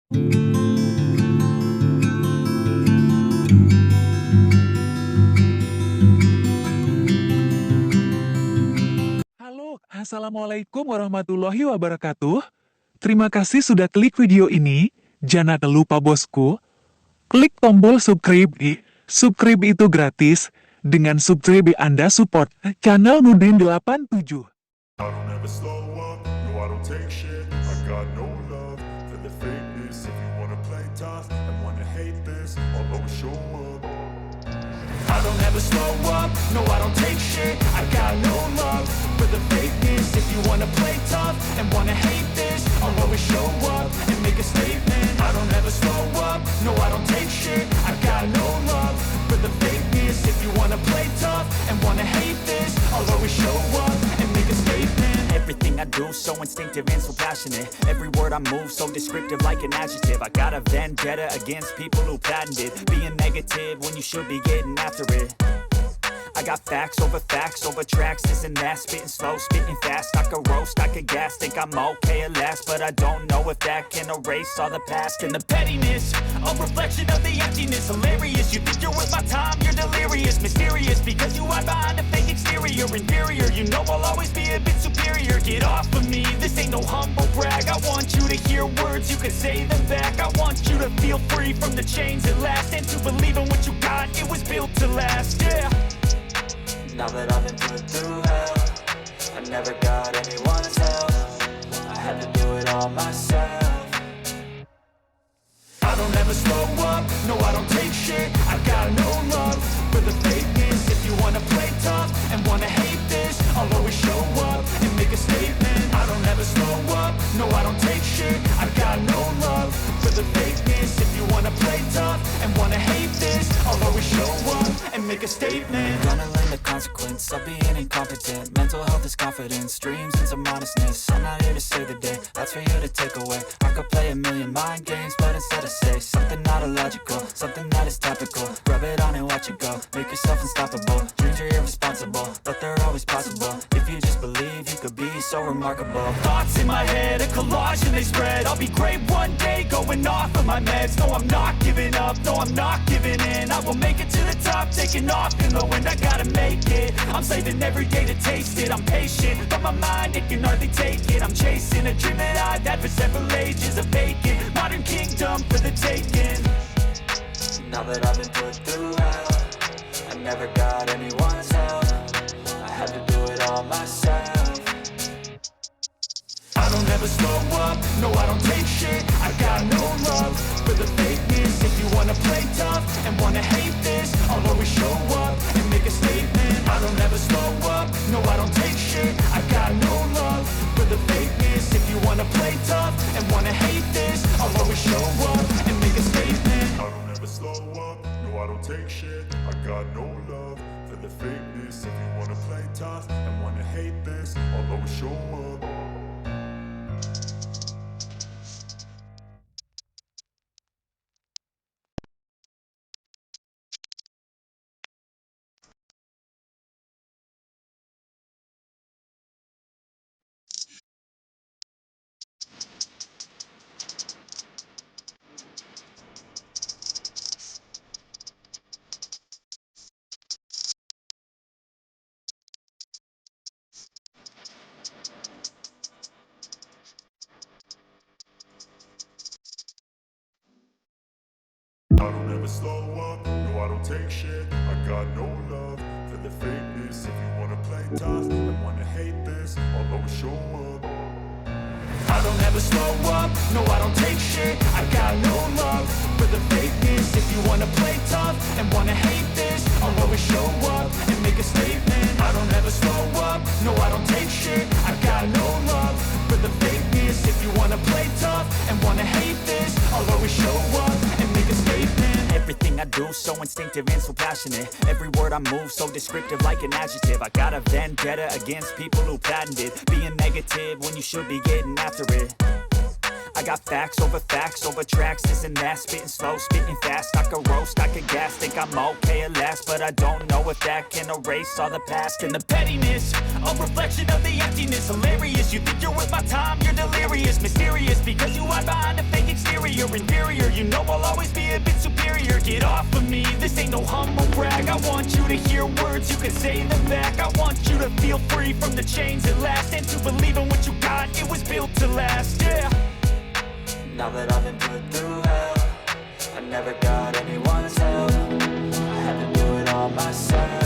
Halo, Assalamualaikum warahmatullahi wabarakatuh. Terima kasih sudah klik video ini. Jangan lupa bosku, klik tombol subscribe. Subscribe itu gratis. Dengan subscribe Anda support channel Nudin 87. I don't ever slow up, no I don't take shit. I got no love for the fakeness. If you wanna play tough and wanna hate this, I'll always show up. I don't ever slow up, no I don't take shit. I got no love for the fakeness. If you wanna play tough and wanna hate this, I'll always show up and make a statement. I don't ever slow up, no I don't take shit. I got no love for the fakeness. If you wanna play tough and wanna hate this, I'll always show up and make a statement. Everything I do so instinctive and so passionate. Every word I move so descriptive like an adjective. I got a vendetta against people who patented being negative when you should be getting after it. I got facts over tracks, this and that. Spitting slow, spitting fast. I could roast, I could gas. Think I'm okay at last, but I don't know if that can erase all the past. And the pettiness, a reflection of the emptiness. Hilarious, you think you're worth my time, you're delirious. Mysterious, because you hide behind a fake exterior. Inferior, you know I'll always be a bit superior. Get off of me, this ain't no humble brag. I want you to hear words, you can say them back. I want you to feel free from the chains at last, and to believe in what you got, it was built to last, yeah. Now that I've been put through hell, I never got anyone's help. I had to do it all myself. I don't ever slow up, no I don't take shit. I got no love for the fakeness. If you wanna play tough and wanna hate this, I'll always show up and make a statement. I don't ever slow up, no I don't take shit. I got no love for the fakeness. If you wanna play tough and wanna hate this, I'll always show up and make a statement. Gonna learn the consequence of being incompetent. Mental health is confidence, dreams and some honestness. I'm not here to save the day, that's for you to take away. I could play a million mind games, but instead I say something not illogical, something that is topical. Rub it on and watch it go, make yourself unstoppable. Dreams are irresponsible, but they're always possible. If you just believe, you could be so remarkable. Thoughts in my head, a collage and they spread. I'll be great one day, going off of my meds. No, I'm not giving up, no, I'm not giving in. I will make it to the top, taking off in the wind. I gotta make it, I'm saving every day to taste it. I'm patient, but my mind, it can hardly take it. I'm chasing a dream that I've had for several ages. A vacant, modern kingdom for the taking. Now that I've been put through hell, I never got anyone's help. I had to do it all myself. I don't ever slow up, no I don't take shit. I got no love for the fakeness. If you wanna play tough and wanna hate this, I'll always show up and make a statement. I don't ever slow up, no I don't take shit. I got no love for the fakeness. If you wanna play tough and wanna hate this, I'll always show up and make a statement. I don't ever slow up, no I don't take shit. I got no love for the fakeness. If you wanna play tough and wanna hate this, I'll always show up. I don't ever slow up, no I don't take shit. I got no love for the fakeness. If you wanna play tough and wanna hate this, I'll always show up. I don't ever slow up, no I don't take shit. I got no love for the fakeness. If you wanna play tough and wanna hate this, I'll always show up and make a statement. I don't ever slow up, no I don't take shit. I got no love for the fakeness. If you wanna play tough and wanna hate this, I'll always show up and make a statement. Everything I do so instinctive and so passionate. Every word I move so descriptive like an adjective. I got a vendetta against people who patented being negative when you should be getting after it. I got facts over tracks, this and that, spitting slow, spitting fast. I could roast, I could gas, think I'm okay at last, but I don't know if that can erase all the past and the pettiness. A reflection of the emptiness, hilarious. You think you're worth my time, you're delirious, mysterious, because you hide behind a fake exterior, inferior. You know I'll always be a bit superior. Get off of me, this ain't no humble brag. I want you to hear words, you can say them back. I want you to feel free from the chains at last, and to believe in what you got, it was built to last, yeah. Now that I've been put through hell, I never got anyone's help. I had to do it all myself.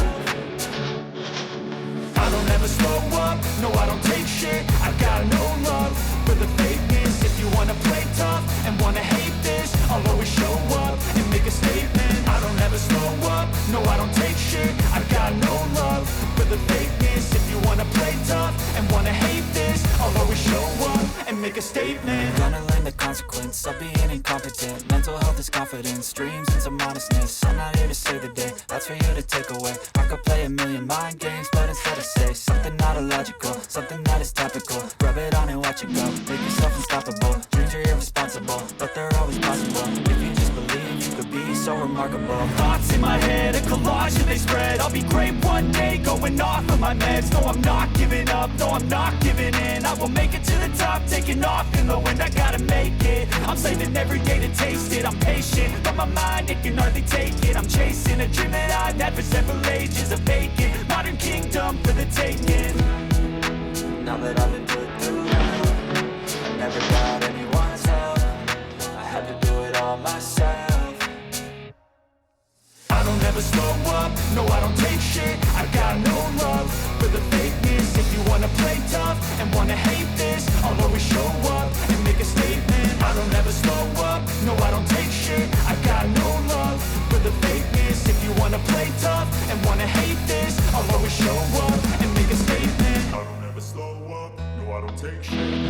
I don't ever slow up, no I don't take shit. I got no love for the fakeness. If you wanna play tough and wanna hate this, I'll always show up and make a statement. I don't ever slow up, no I don't take shit. I got no love for the fakeness. If you wanna play tough and wanna hate this, I'll always show up and make a statement. Gonna learn the consequence of being incompetent. Mental health is confidence, dreams and some honestness. I'm not here to save the day, that's for you to take away. I could play a million mind games, but instead I say something not illogical, something that is topical. Rub it on and watch it go, make yourself unstoppable. Dreams are irresponsible, but they're always possible. If you just believe, you could be so remarkable. Thoughts in my head, a collage and they spread. I'll be great one day, going off of my meds. No, I'm not giving up, no, I'm not giving in. I will make it to the top, taking off in the wind. I gotta make it, I'm saving every day to taste it. I'm patient, but my mind, it can hardly take it. I'm chasing a dream that I've had for several ages. A vacant, modern kingdom for the taking. Now that I've been put through hell, I never got anyone's help. I had to do it all myself. I don't ever slow up, no I don't take shit. I got no love for the fakeness. If you wanna play tough and wanna hate this, I'll always show up and make a statement. I don't ever slow up, no I don't take shit. I got no love for the fakeness. If you wanna play tough and wanna hate this, I'll always show up and make a statement. I don't ever slow up, no I don't take shit.